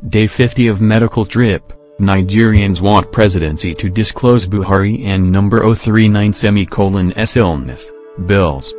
Day 50 of medical trip, Nigerians want Presidency to disclose Buhari and number 039:S illness, bills.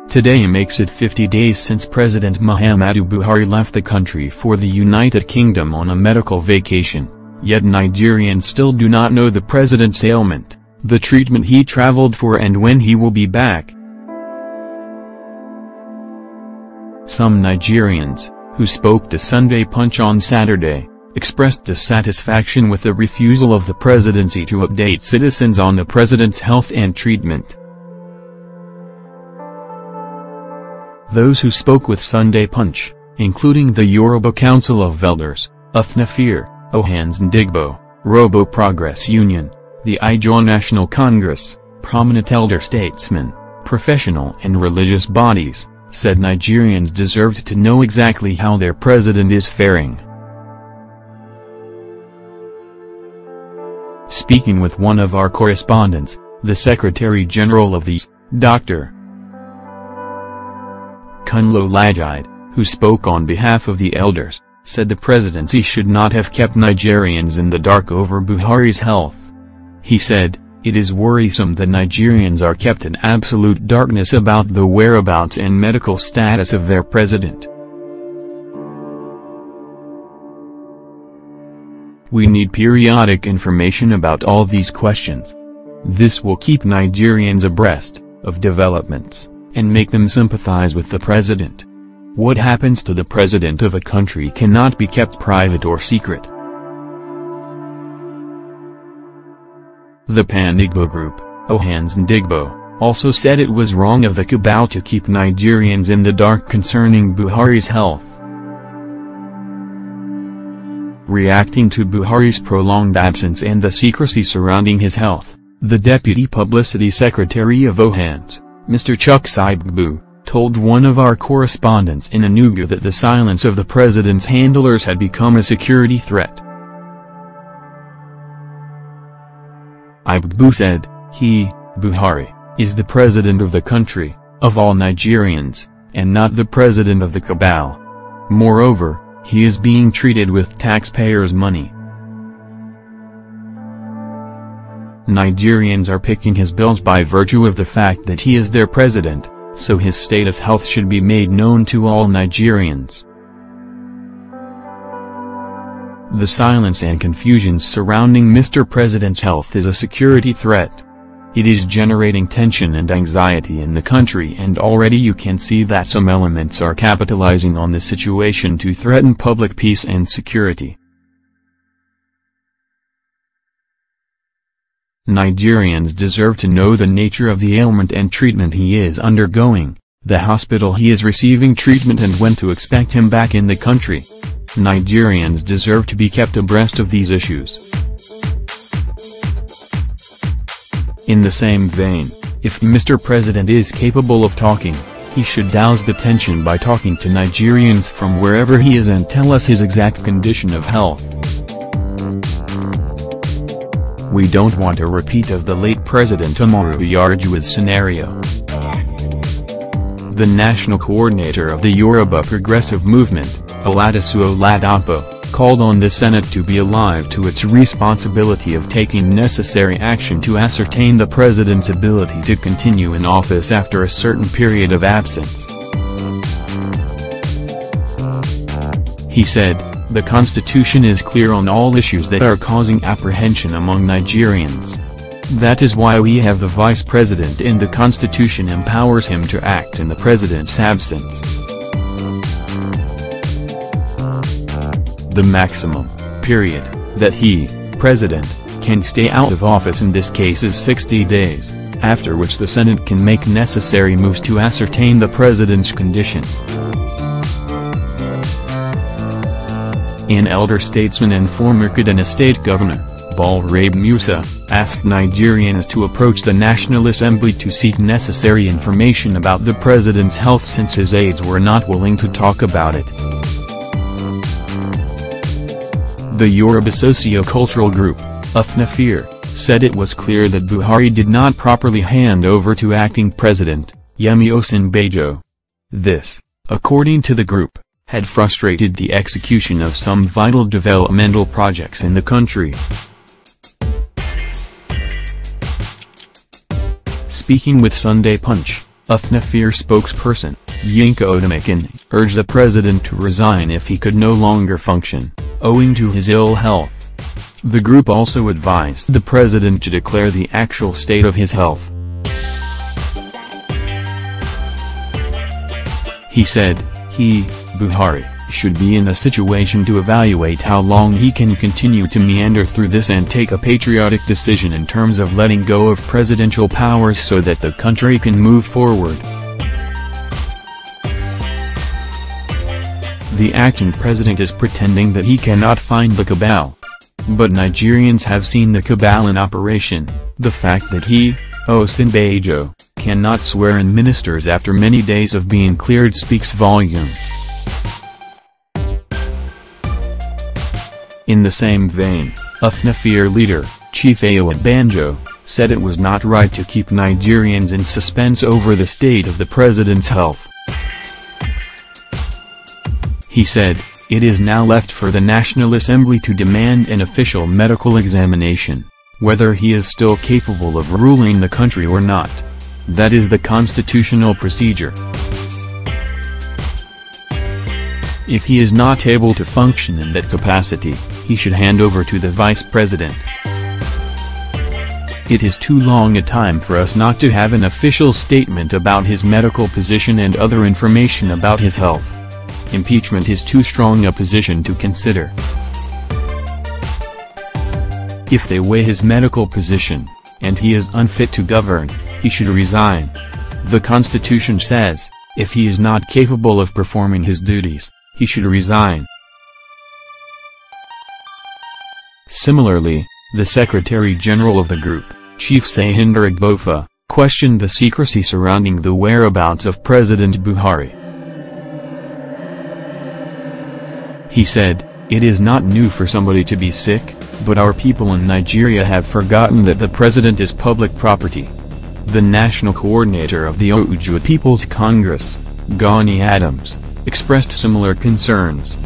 Today makes it 50 days since President Muhammadu Buhari left the country for the United Kingdom on a medical vacation, yet Nigerians still do not know the president's ailment, the treatment he traveled for and when he will be back. Some Nigerians, who spoke to Sunday Punch on Saturday, expressed dissatisfaction with the refusal of the presidency to update citizens on the president's health and treatment. Those who spoke with Sunday Punch, including the Yoruba Council of Elders, Afenifere, Ohanaeze Ndigbo, Urhobo Progress Union, the Ijaw National Congress, prominent elder statesmen, professional and religious bodies, said Nigerians deserved to know exactly how their president is faring. Speaking with one of our correspondents, the Secretary General of the Dr. Kunlo Lajide, who spoke on behalf of the elders, said the presidency should not have kept Nigerians in the dark over Buhari's health. He said, "It is worrisome that Nigerians are kept in absolute darkness about the whereabouts and medical status of their president. We need periodic information about all these questions. This will keep Nigerians abreast of developments, and make them sympathize with the president. What happens to the president of a country cannot be kept private or secret." The Pan-Igbo group, Ohanaeze Ndigbo, also said it was wrong of the cabal to keep Nigerians in the dark concerning Buhari's health. Reacting to Buhari's prolonged absence and the secrecy surrounding his health, the Deputy Publicity Secretary of Ohanaeze, Mr. Chuck Saibgbu, told one of our correspondents in Enugu that the silence of the president's handlers had become a security threat. Ibgbu said, he, Buhari, is the president of the country, of all Nigerians, and not the president of the cabal. Moreover, he is being treated with taxpayers' money. Nigerians are picking his bills by virtue of the fact that he is their president, so his state of health should be made known to all Nigerians. The silence and confusion surrounding Mr. President's health is a security threat. It is generating tension and anxiety in the country, and already you can see that some elements are capitalizing on the situation to threaten public peace and security. Nigerians deserve to know the nature of the ailment and treatment he is undergoing, the hospital he is receiving treatment, and when to expect him back in the country. Nigerians deserve to be kept abreast of these issues. In the same vein, if Mr. President is capable of talking, he should douse the tension by talking to Nigerians from wherever he is and tell us his exact condition of health. We don't want a repeat of the late President Umaru Yar'Adua's scenario. The national coordinator of the Yoruba Progressive Movement, Oladisu Oladapo, called on the Senate to be alive to its responsibility of taking necessary action to ascertain the president's ability to continue in office after a certain period of absence. He said, "The Constitution is clear on all issues that are causing apprehension among Nigerians. That is why we have the Vice President, and the Constitution empowers him to act in the President's absence. The maximum period that he, President, can stay out of office in this case is 60 days, after which the Senate can make necessary moves to ascertain the President's condition." An elder statesman and former Kaduna State Governor, Balarabe Musa, asked Nigerians to approach the National Assembly to seek necessary information about the president's health since his aides were not willing to talk about it. The Yoruba socio-cultural group, Afenifere, said it was clear that Buhari did not properly hand over to acting president, Yemi Osinbajo. This, according to the group, had frustrated the execution of some vital developmental projects in the country. Speaking with Sunday Punch, Afenifere spokesperson, Yinka Odemakin, urged the president to resign if he could no longer function, owing to his ill health. The group also advised the president to declare the actual state of his health. He said, Buhari, should be in a situation to evaluate how long he can continue to meander through this and take a patriotic decision in terms of letting go of presidential powers so that the country can move forward. The acting president is pretending that he cannot find the cabal. But Nigerians have seen the cabal in operation. The fact that Ohanaeze Ndigbo cannot swear in ministers after many days of being cleared speaks volume. In the same vein, Afenifere leader, Chief Ijaw National Congress, said it was not right to keep Nigerians in suspense over the state of the president's health. He said, "It is now left for the National Assembly to demand an official medical examination, whether he is still capable of ruling the country or not. That is the constitutional procedure. If he is not able to function in that capacity, he should hand over to the vice president. It is too long a time for us not to have an official statement about his medical position and other information about his health. Impeachment is too strong a position to consider. If they weigh his medical position, and he is unfit to govern, he should resign. The Constitution says, if he is not capable of performing his duties, he should resign." Similarly, the Secretary General of the group, Chief Ohanaeze Ndigbo, questioned the secrecy surrounding the whereabouts of President Buhari. He said, "It is not new for somebody to be sick, but our people in Nigeria have forgotten that the president is public property." The national coordinator of the Yoruba People's Congress, Gani Adams, expressed similar concerns.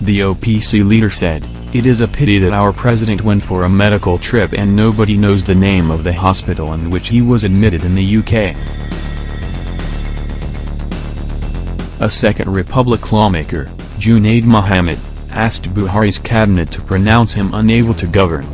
The OPC leader said, "It is a pity that our president went for a medical trip and nobody knows the name of the hospital in which he was admitted in the UK." A Second Republic lawmaker, Junaid Mohammed, asked Buhari's cabinet to pronounce him unable to govern.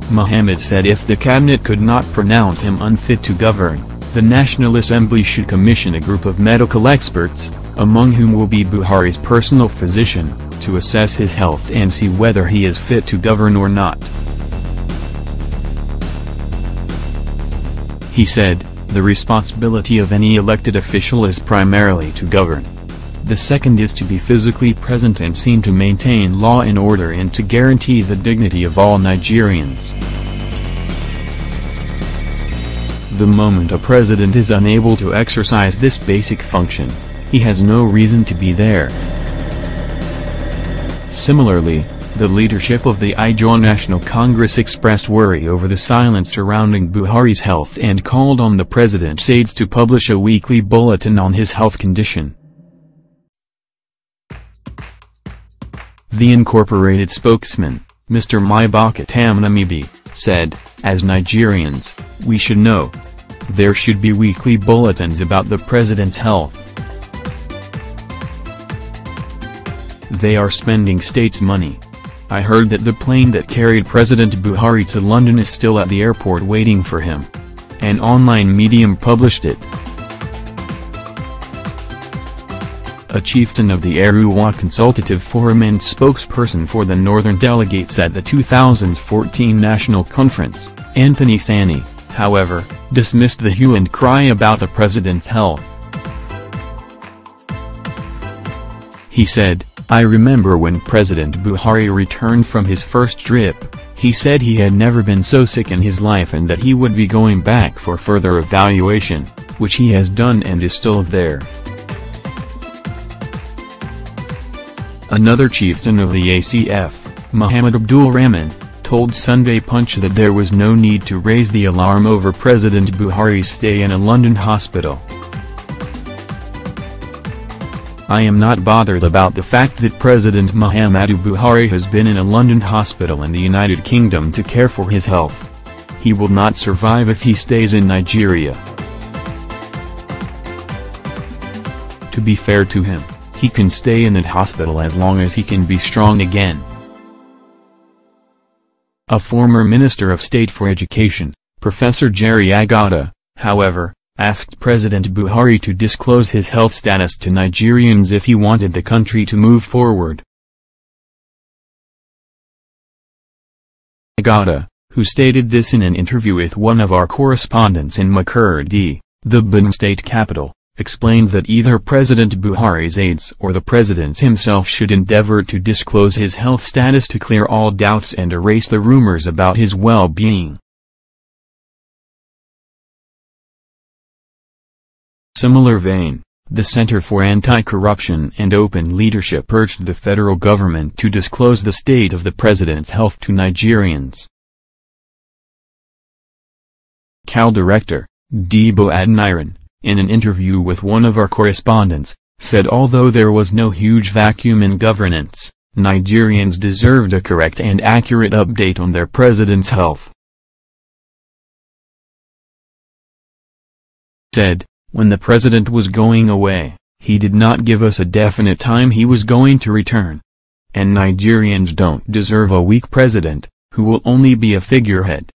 Mohammed said if the cabinet could not pronounce him unfit to govern, the National Assembly should commission a group of medical experts, among whom will be Buhari's personal physician, to assess his health and see whether he is fit to govern or not. He said, "The responsibility of any elected official is primarily to govern. The second is to be physically present and seen to maintain law and order and to guarantee the dignity of all Nigerians. The moment a president is unable to exercise this basic function, he has no reason to be there." Similarly, the leadership of the Ijaw National Congress expressed worry over the silence surrounding Buhari's health and called on the president's aides to publish a weekly bulletin on his health condition. The incorporated spokesman, Mr. Maibakat Tamnamibi, said, "As Nigerians, we should know. There should be weekly bulletins about the president's health. They are spending state's money. I heard that the plane that carried President Buhari to London is still at the airport waiting for him. An online medium published it." A chieftain of the Urhobo Consultative Forum and spokesperson for the northern delegates at the 2014 National Conference, Anthony Sani, however, dismissed the hue and cry about the president's health. He said, "I remember when President Buhari returned from his first trip, he said he had never been so sick in his life and that he would be going back for further evaluation, which he has done and is still there." Another chieftain of the ACF, Muhammad Abdul Rahman, told Sunday Punch that there was no need to raise the alarm over President Buhari's stay in a London hospital. "I am not bothered about the fact that President Muhammadu Buhari has been in a London hospital in the United Kingdom to care for his health. He will not survive if he stays in Nigeria. To be fair to him, he can stay in that hospital as long as he can be strong again." A former Minister of State for Education, Professor Jerry Agata, however, asked President Buhari to disclose his health status to Nigerians if he wanted the country to move forward. Agata, who stated this in an interview with one of our correspondents in Makurdi, the Benin state capital, explained that either President Buhari's aides or the president himself should endeavor to disclose his health status to clear all doubts and erase the rumors about his well-being. Similar vein, the Center for Anti-Corruption and Open Leadership urged the federal government to disclose the state of the president's health to Nigerians. CAL Director, Ndigbo Adeniran, in an interview with one of our correspondents, said although there was no huge vacuum in governance, Nigerians deserved a correct and accurate update on their president's health. Said, "When the president was going away, he did not give us a definite time he was going to return. And Nigerians don't deserve a weak president, who will only be a figurehead."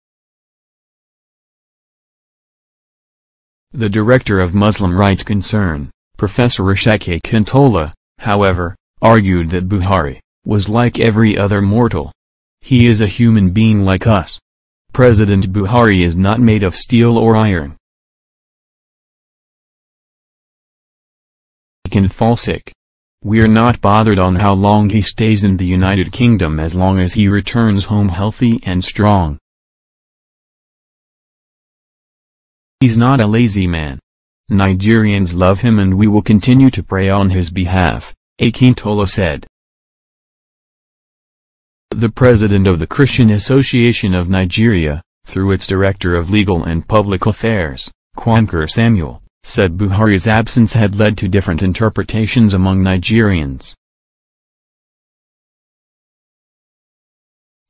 The director of Muslim Rights Concern, Professor Ashake Kintola, however, argued that Buhari was like every other mortal. "He is a human being like us. President Buhari is not made of steel or iron. He can fall sick. We're not bothered on how long he stays in the United Kingdom as long as he returns home healthy and strong. He's not a lazy man. Nigerians love him and we will continue to pray on his behalf," Akintola said. The president of the Christian Association of Nigeria, through its Director of Legal and Public Affairs, Kwankar Samuel, said Buhari's absence had led to different interpretations among Nigerians.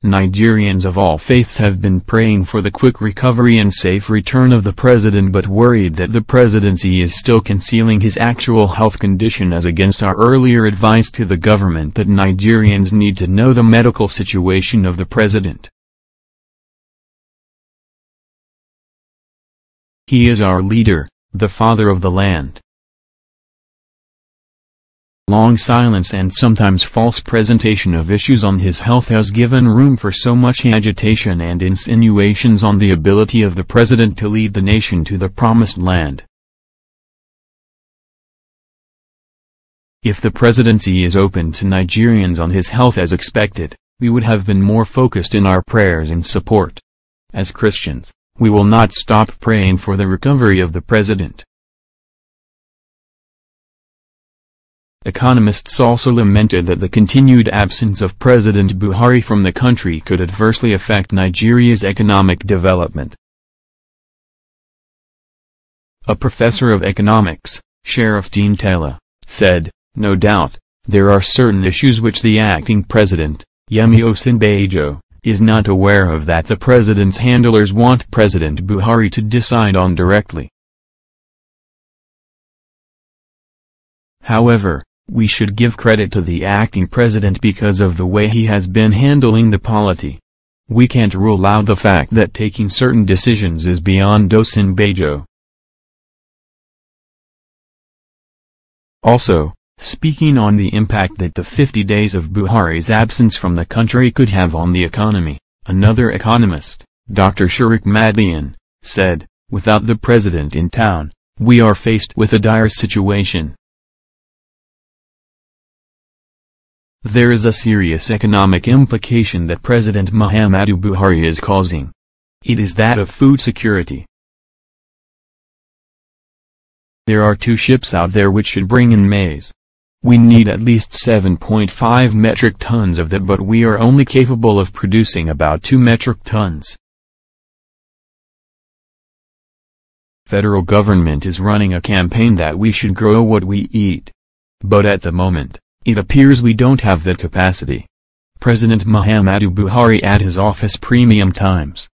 Nigerians of all faiths have been praying for the quick recovery and safe return of the president but worried that the presidency is still concealing his actual health condition as against our earlier advice to the government that Nigerians need to know the medical situation of the president. "He is our leader, the father of the land." Long silence and sometimes false presentation of issues on his health has given room for so much agitation and insinuations on the ability of the president to lead the nation to the promised land. If the presidency is open to Nigerians on his health as expected, we would have been more focused in our prayers and support. As Christians, we will not stop praying for the recovery of the president. Economists also lamented that the continued absence of President Buhari from the country could adversely affect Nigeria's economic development. A professor of economics, Sheriff-Dean Tella, said, "No doubt, there are certain issues which the acting president, Yemi Osinbajo, is not aware of that the president's handlers want President Buhari to decide on directly. However, we should give credit to the acting president because of the way he has been handling the polity. We can't rule out the fact that taking certain decisions is beyond Osinbajo." Also, speaking on the impact that the 50 days of Buhari's absence from the country could have on the economy, another economist, Dr. Sharik Madian, said, "Without the president in town, we are faced with a dire situation. There is a serious economic implication that President Muhammadu Buhari is causing. It is that of food security. There are 2 ships out there which should bring in maize. We need at least 7.5 metric tons of that, but we are only capable of producing about 2 metric tons. Federal government is running a campaign that we should grow what we eat. But at the moment, it appears we don't have that capacity. President Muhammadu Buhari at his office premium times,